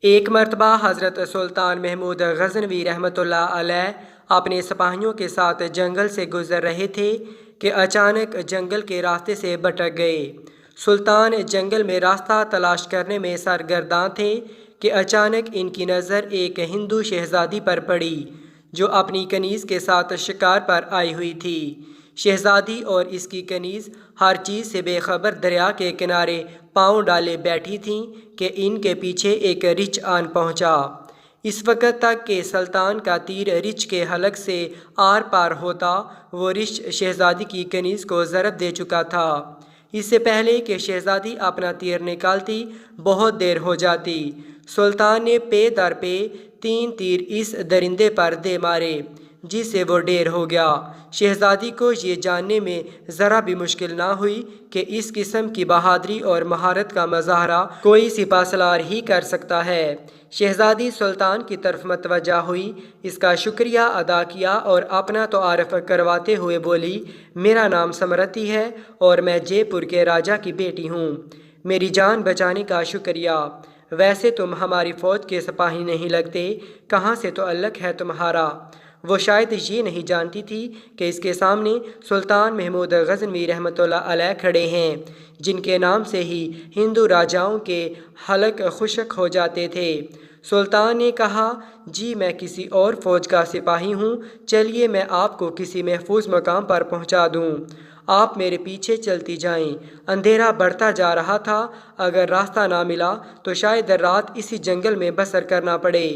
ایک مرتبہ حضرت سلطان محمود غزنوی رحمۃ اللہ علیہ اپنے سپاہیوں کے ساتھ جنگل سے گزر رہے تھے کہ اچانک جنگل کے راستے سے بھٹک گئے۔ سلطان جنگل میں راستہ تلاش کرنے میں سرگرداں تھے کہ اچانک ان کی نظر ایک ہندو شہزادی پر پڑی جو اپنی کنیز کے ساتھ شکار پر آئی ہوئی تھی۔ شہزادی اور اس کی کنیز ہر چیز سے بے خبر دریا کے کنارے پاؤں ڈالے بیٹھی تھیں کہ ان کے پیچھے ایک رچھ آن پہنچا۔ اس وقت تک کہ سلطان کا تیر رچھ کے حلق سے آر پار ہوتا، وہ رچھ شہزادی کی کنیز کو ضرب دے چکا تھا۔ اس سے پہلے کہ شہزادی اپنا تیر نکالتی بہت دیر ہو جاتی۔ سلطان نے پے در پے 3 تیر اس درندے پر دے مارے جس سے وہ ڈھیر ہو گیا۔ شہزادی کو یہ جاننے میں ذرا بھی مشکل نہ ہوئی کہ اس قسم کی بہادری اور مہارت کا مظاہرہ کوئی سپہ سالار ہی کر سکتا ہے۔ شہزادی سلطان کی طرف متوجہ ہوئی، اس کا شکریہ ادا کیا اور اپنا تعارف کرواتے ہوئے بولی، میرا نام سمرتی ہے اور میں جے پور کے راجا کی بیٹی ہوں۔ میری جان بچانے کا شکریہ۔ ویسے تم ہماری فوج کے سپاہی نہیں لگتے، کہاں سے تعلق ہے تمہارا؟ وہ شاید یہ نہیں جانتی تھی کہ اس کے سامنے سلطان محمود غزنوی رحمۃ اللہ علیہ کھڑے ہیں، جن کے نام سے ہی ہندو راجاؤں کے حلق خشک ہو جاتے تھے۔ سلطان نے کہا، جی میں کسی اور فوج کا سپاہی ہوں، چلیے میں آپ کو کسی محفوظ مقام پر پہنچا دوں، آپ میرے پیچھے چلتی جائیں۔ اندھیرا بڑھتا جا رہا تھا، اگر راستہ نہ ملا تو شاید رات اسی جنگل میں بسر کرنا پڑے۔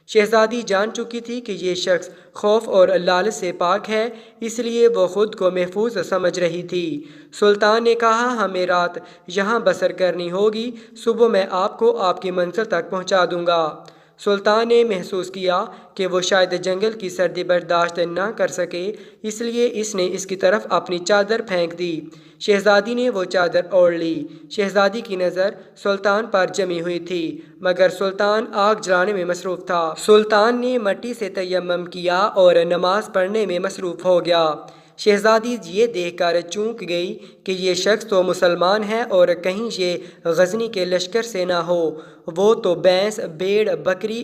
شہزادی جان چکی تھی کہ یہ شخص خوف اور لالچ سے پاک ہے، اس لیے وہ خود کو محفوظ سمجھ رہی تھی۔ سلطان نے کہا، ہمیں رات یہاں بسر کرنی ہوگی، صبح میں آپ کو آپ کی منزل تک پہنچا دوں گا۔ سلطان نے محسوس کیا کہ وہ شاید جنگل کی سردی برداشت نہ کر سکے، اس لیے اس نے اس کی طرف اپنی چادر پھینک دی۔ شہزادی نے وہ چادر اوڑھ لی۔ شہزادی کی نظر سلطان پر جمی ہوئی تھی، مگر سلطان آگ جلانے میں مصروف تھا۔ سلطان نے مٹی سے تیمم کیا اور نماز پڑھنے میں مصروف ہو گیا۔ شہزادی یہ دیکھ کر چونک گئی کہ یہ شخص تو مسلمان ہے اور کہیں یہ غزنی کے لشکر سے نہ ہو، وہ تو بھینس، بھیڑ، بکری،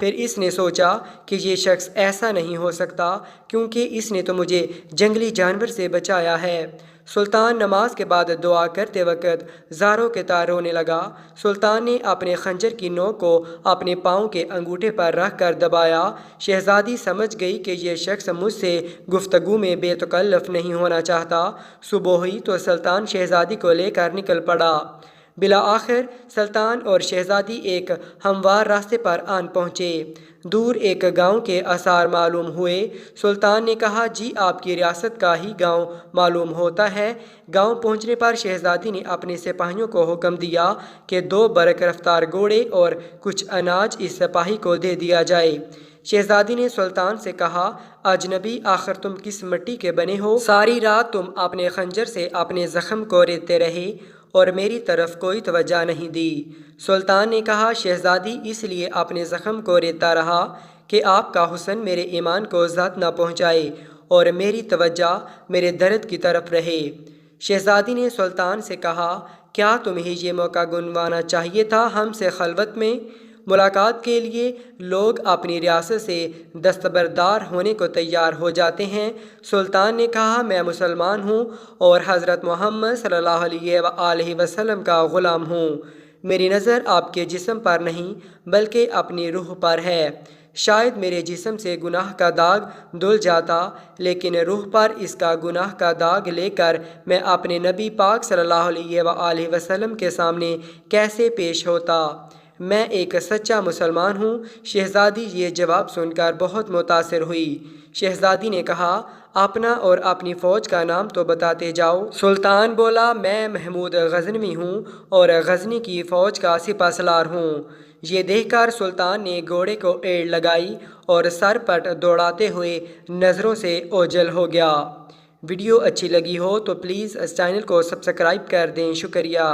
پھر اس نے سوچا کہ یہ شخص ایسا نہیں ہو سکتا کیونکہ اس نے تو مجھے جنگلی جانور سے بچایا ہے۔ سلطان نماز کے بعد دعا کرتے وقت زاروں کے تار رونے لگا۔ سلطان نے اپنے خنجر کی نوک کو اپنے پاؤں کے انگوٹھے پر رکھ کر دبایا۔ شہزادی سمجھ گئی کہ یہ شخص مجھ سے گفتگو میں بے تکلف نہیں ہونا چاہتا۔ صبح ہوئی تو سلطان شہزادی کو لے کر نکل پڑا۔ بالآخر سلطان اور شہزادی ایک ہموار راستے پر آن پہنچے۔ دور ایک گاؤں کے آثار معلوم ہوئے۔ سلطان نے کہا، جی آپ کی ریاست کا ہی گاؤں معلوم ہوتا ہے۔ گاؤں پہنچنے پر شہزادی نے اپنے سپاہیوں کو حکم دیا کہ 2 برق رفتار گھوڑے اور کچھ اناج اس سپاہی کو دے دیا جائے۔ شہزادی نے سلطان سے کہا، اجنبی، آخر تم کس مٹی کے بنے ہو؟ ساری رات تم اپنے خنجر سے اپنے زخم کو ریتتے رہے اور میری طرف کوئی توجہ نہیں دی۔ سلطان نے کہا، شہزادی اس لیے اپنے زخم کو ریتتا رہا کہ آپ کا حسن میرے ایمان کو زد نہ پہنچائے اور میری توجہ میرے درد کی طرف رہے۔ شہزادی نے سلطان سے کہا، کیا تمہیں یہ موقع گنوانا چاہیے تھا ہم سے خلوت میں ملاقات کے لیے؟ لوگ اپنی ریاست سے دستبردار ہونے کو تیار ہو جاتے ہیں۔ سلطان نے کہا، میں مسلمان ہوں اور حضرت محمد صلی اللہ علیہ وآلہ وسلم کا غلام ہوں۔ میری نظر آپ کے جسم پر نہیں بلکہ اپنی روح پر ہے۔ شاید میرے جسم سے گناہ کا داغ دھل جاتا، لیکن روح پر اس کا گناہ کا داغ لے کر میں اپنے نبی پاک صلی اللہ علیہ وآلہ وسلم کے سامنے کیسے پیش ہوتا؟ میں ایک سچا مسلمان ہوں۔ شہزادی یہ جواب سن کر بہت متاثر ہوئی۔ شہزادی نے کہا، اپنا اور اپنی فوج کا نام تو بتاتے جاؤ۔ سلطان بولا، میں محمود غزنوی ہوں اور غزنی کی فوج کا سپہ سالار ہوں۔ یہ دیکھ کر سلطان نے گھوڑے کو ایڑ لگائی اور سر پٹ دوڑاتے ہوئے نظروں سے اوجھل ہو گیا۔ ویڈیو اچھی لگی ہو تو پلیز اس چینل کو سبسکرائب کر دیں۔ شکریہ۔